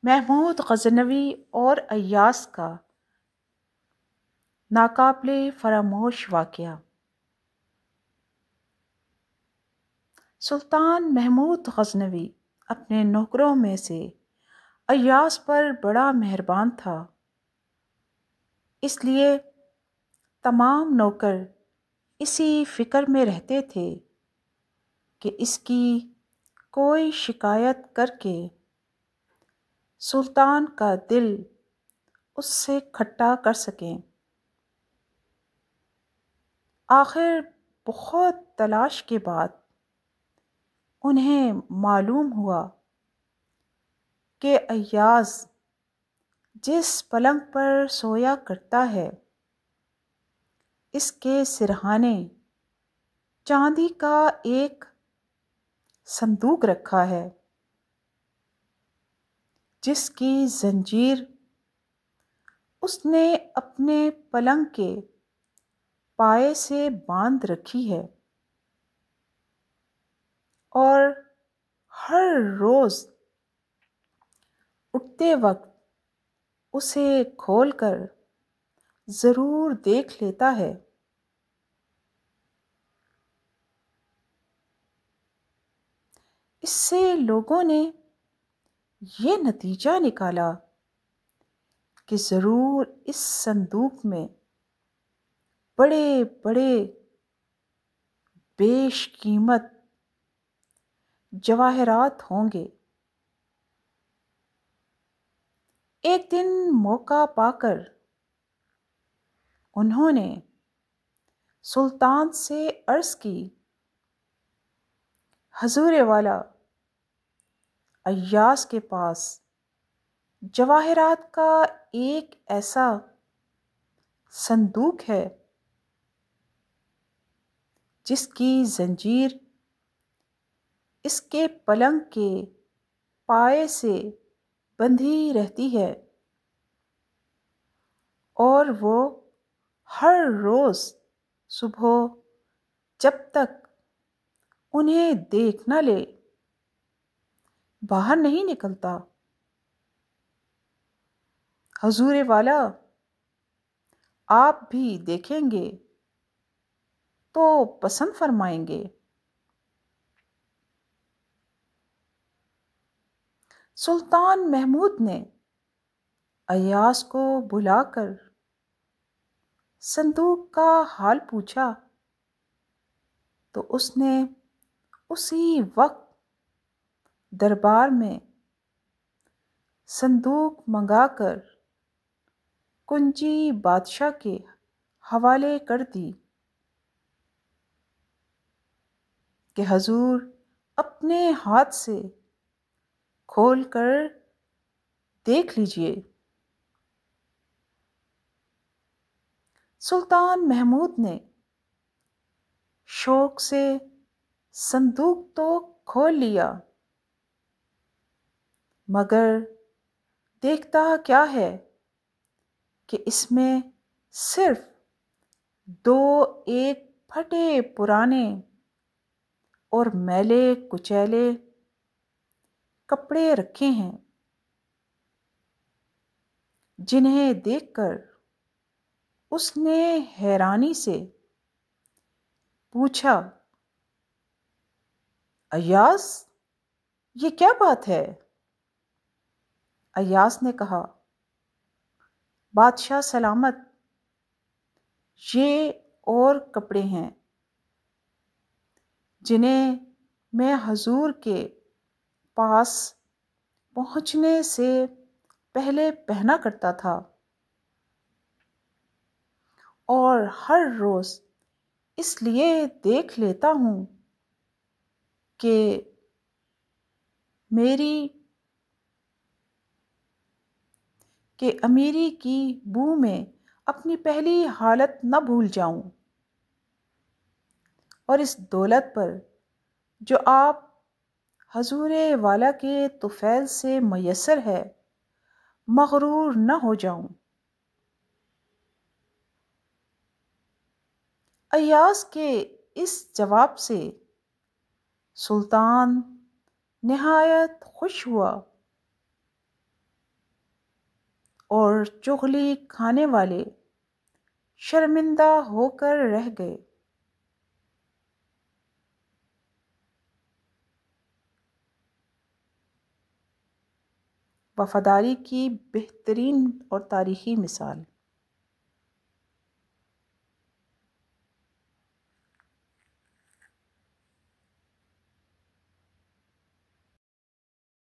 महमूद गज़नवी और अय्यास का नाकाबिले फरामोश वाक़या। सुल्तान महमूद गज़नवी अपने नौकरों में से अय्यास पर बड़ा मेहरबान था, इसलिए तमाम नौकर इसी फ़िक्र में रहते थे कि इसकी कोई शिकायत करके सुल्तान का दिल उससे खट्टा कर सकें। आखिर बहुत तलाश के बाद उन्हें मालूम हुआ कि अय्याज़ जिस पलंग पर सोया करता है, इसके सिरहाने चांदी का एक संदूक रखा है, जिसकी जंजीर उसने अपने पलंग के पाए से बांध रखी है और हर रोज़ उठते वक्त उसे खोलकर ज़रूर देख लेता है। इससे लोगों ने ये नतीजा निकाला कि ज़रूर इस संदूक में बड़े बड़े बेशकीमत जवाहरात होंगे। एक दिन मौका पाकर उन्होंने सुल्तान से अर्ज़ की, हजूर वाला, अय्यास के पास जवाहरात का एक ऐसा संदूक है जिसकी जंजीर इसके पलंग के पाए से बंधी रहती है और वो हर रोज़ सुबह जब तक उन्हें देख न ले बाहर नहीं निकलता। हजूर वाला, आप भी देखेंगे तो पसंद फरमाएंगे। सुल्तान महमूद ने अय्यास को बुलाकर संदूक का हाल पूछा तो उसने उसी वक्त दरबार में संदूक मंगाकर कुंजी बादशाह के हवाले कर दी कि हजूर अपने हाथ से खोल कर देख लीजिए। सुल्तान महमूद ने शौक से संदूक तो खोल लिया, मगर देखता क्या है कि इसमें सिर्फ दो एक फटे पुराने और मैले कुचैले कपड़े रखे हैं, जिन्हें देखकर उसने हैरानी से पूछा, अय्यास, ये क्या बात है? अय्यास ने कहा, बादशाह सलामत, ये और कपड़े हैं जिन्हें मैं हजूर के पास पहुंचने से पहले पहना करता था और हर रोज़ इसलिए देख लेता हूँ कि अमीरी की बू में अपनी पहली हालत न भूल जाऊं और इस दौलत पर जो आप हजूरे वाला के तुफैल से मयसर है मगरूर न हो जाऊं। अय्यास के इस जवाब से सुल्तान निहायत खुश हुआ और चुगली खाने वाले शर्मिंदा होकर रह गए। वफादारी की बेहतरीन और तारीखी मिसाल।